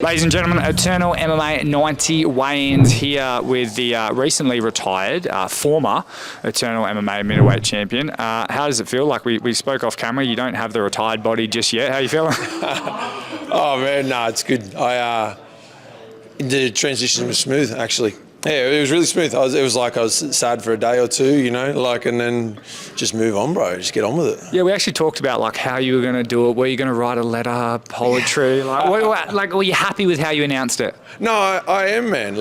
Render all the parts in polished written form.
Ladies and gentlemen, Eternal MMA 90 weigh-ins here with the recently retired former Eternal MMA middleweight champion. How does it feel? Like we spoke off camera, you don't have the retired body just yet. How are you feeling? Oh man, no, it's good. The transition was smooth, actually. Yeah, it was really smooth. It was like I was sad for a day or two, and then just move on, bro. Just get on with it. Yeah, we actually talked about like how you were going to do it. Were you going to write a letter, poetry? Were you happy with how you announced it? No, I am, man.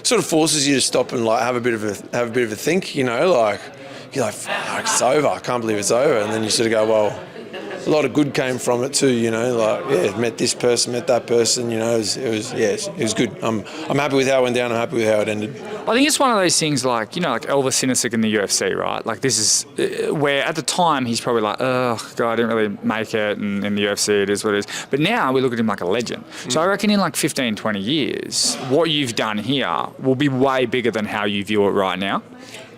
Sort of forces you to stop and have a bit of a think. You're like, fuck, it's over. I can't believe it's over. And then you sort of go, well, a lot of good came from it too, met this person, met that person, it was good. I'm happy with how it went down, I'm happy with how it ended. I think it's one of those things like Elvis Sinisic in the UFC, right? Like this is where at the time he's probably like, oh God, I didn't really make it, and in the UFC it is what it is. But now we look at him like a legend. So I reckon in like 15, 20 years, what you've done here will be way bigger than how you view it right now.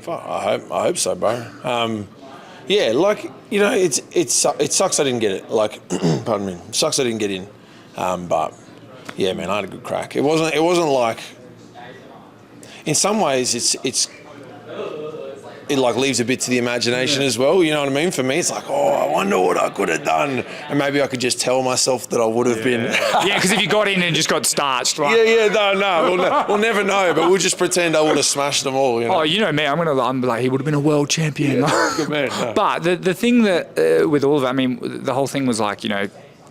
I hope so, bro. Yeah, it sucks I didn't get it. Pardon me, it sucks I didn't get in. But yeah, man, I had a good crack. It wasn't like. In some ways, it leaves a bit to the imagination as well. You know what I mean? For me, it's like, oh, I wonder what I could have done, and maybe I could just tell myself that I would have been. Yeah, because if you got in and just got starched, right? No, we'll never know, but we'll just pretend I would have smashed them all. Oh, you know me, I'm like, he would have been a world champion. Yeah, good man. No. But the thing that with all of that, I mean, the whole thing was like, I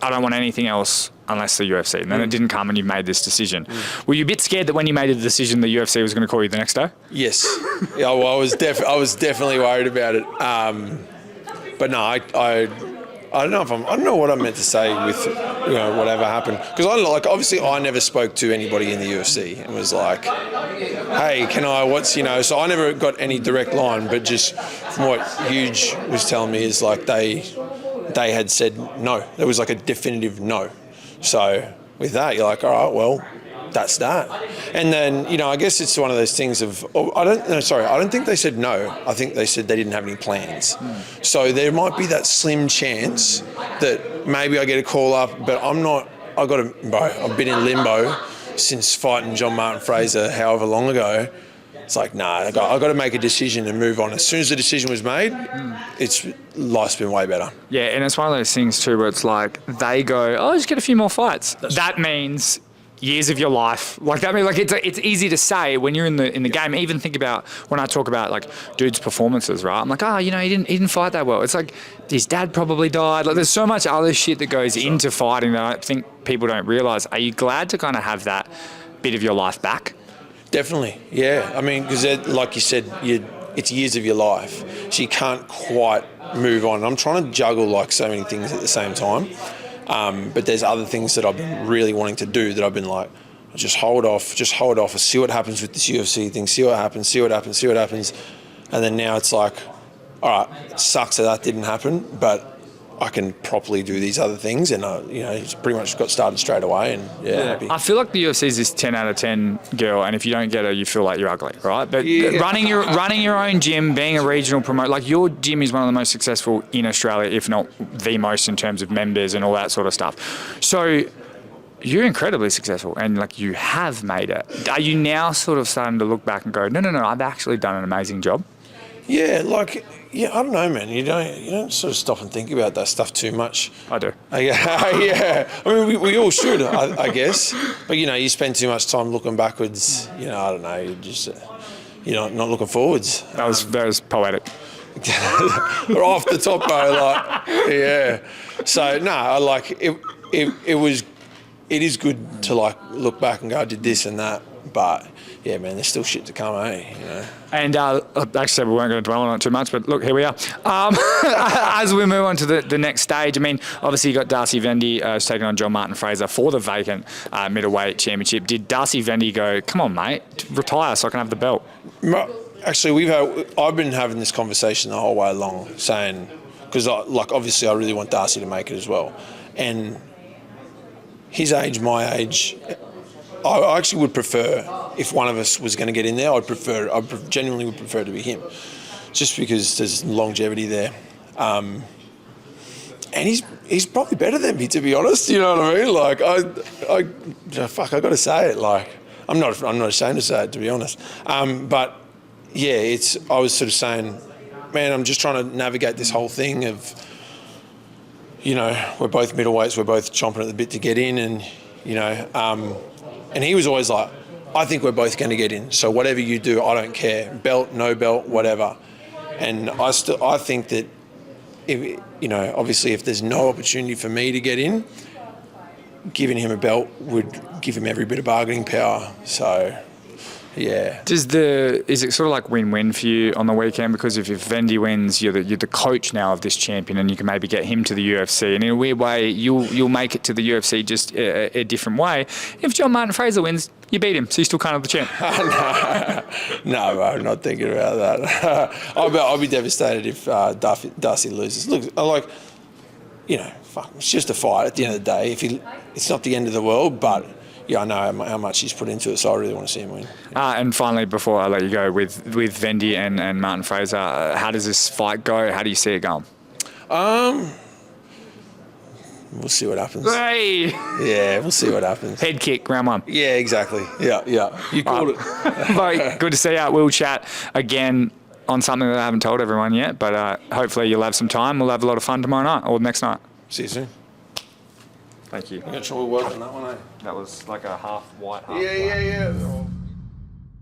don't want anything else unless the UFC. And then it didn't come and you made this decision. Were you a bit scared that when you made the decision the UFC was going to call you the next day? Yes. Yeah, well, I was definitely worried about it. But no, I don't know what I meant to say with whatever happened, because obviously I never spoke to anybody in the UFC and was like, hey, can I so I never got any direct line, but just from what Huge was telling me is like they had said no. There was like a definitive no. So with that, you're like, all right, well, that's that. And then, I guess it's one of those things of, I don't think they said no. I think they said they didn't have any plans. So there might be that slim chance that maybe I get a call up, but I've been in limbo since fighting John Martin Fraser however long ago. It's like, nah, I've got to make a decision and move on. As soon as the decision was made, life's been way better. Yeah, and it's one of those things too where it's like they go, oh, just get a few more fights. That means years of your life. It's easy to say when you're in the game. Even think about when I talk about like dudes' performances, right? I'm like, he didn't fight that well. It's like his dad probably died. Like there's so much other shit that goes into fighting that I think people don't realise. Are you glad to kind of have that bit of your life back? Definitely, yeah. I mean, because like you said, it's years of your life, so you can't quite move on. I'm trying to juggle so many things at the same time, but there's other things that I've been really wanting to do that I've been like, just hold off, and see what happens with this UFC thing, see what happens, and then now it's like, all right, it sucks that didn't happen, but I can properly do these other things, and it's pretty much got started straight away, and happy. I feel like the UFC is this 10 out of 10 girl, and if you don't get her, you feel like you're ugly, right? But running your own gym, being a regional promoter, like your gym is one of the most successful in Australia, if not the most in terms of members and all that sort of stuff. So you're incredibly successful, and you have made it. Are you now sort of starting to look back and go, no, I've actually done an amazing job? Yeah, I don't know, man. You don't sort of stop and think about that stuff too much. I do. Yeah. I mean, we all should, I guess. But you spend too much time looking backwards. I don't know. You just not looking forwards. That was poetic. Or off the top, though. Yeah. So no, it is good to look back and go, I did this and that, but. Yeah, man, there's still shit to come, eh? And actually, we weren't going to dwell on it too much, but look, here we are. As we move on to the next stage, I mean, obviously you got Darcy Vendy who's taking on John Martin Fraser for the vacant middleweight championship. Did Darcy Vendy go, come on, mate, retire so I can have the belt? Actually, I've been having this conversation the whole way along, saying, because obviously I really want Darcy to make it as well. And his age, my age, I actually would prefer, if one of us was going to get in there, I genuinely would prefer to be him, just because there's longevity there. And he's probably better than me, to be honest. You know what I mean? Like I got to say it. Like I'm not ashamed to say it, to be honest. But yeah, I was sort of saying, man, I'm just trying to navigate this whole thing of, you know, we're both middleweights, we're both chomping at the bit to get in, and you know, and he was always like, I think we're both going to get in. So whatever you do, I don't care. Belt, no belt, whatever. And I think that, if, you know, obviously if there's no opportunity for me to get in, giving him a belt would give him every bit of bargaining power. So, yeah. Is it sort of like win-win for you on the weekend? Because if Vendy wins, you're the coach now of this champion, and you can maybe get him to the UFC. And in a weird way, you'll make it to the UFC just a different way. If John Martin Fraser wins, you beat him, so you're still kind of the champ. No, bro, I'm not thinking about that. I'll be devastated if Darcy loses. Look, you know, fuck, it's just a fight at the end of the day. It's not the end of the world, but yeah, I know how much he's put into it, so I really want to see him win. And finally, before I let you go, with Vendy and Martin Fraser, how does this fight go? How do you see it going? We'll see what happens. Hey! Yeah, we'll see what happens. Head kick, round one. Yeah, exactly. Yeah. You called it. But good to see you. We'll chat again on something that I haven't told everyone yet, but hopefully you'll have some time. We'll have a lot of fun tomorrow night or next night. See you soon. Thank you. I'm going to try to work on that one, eh? That was like a half white, half Yeah.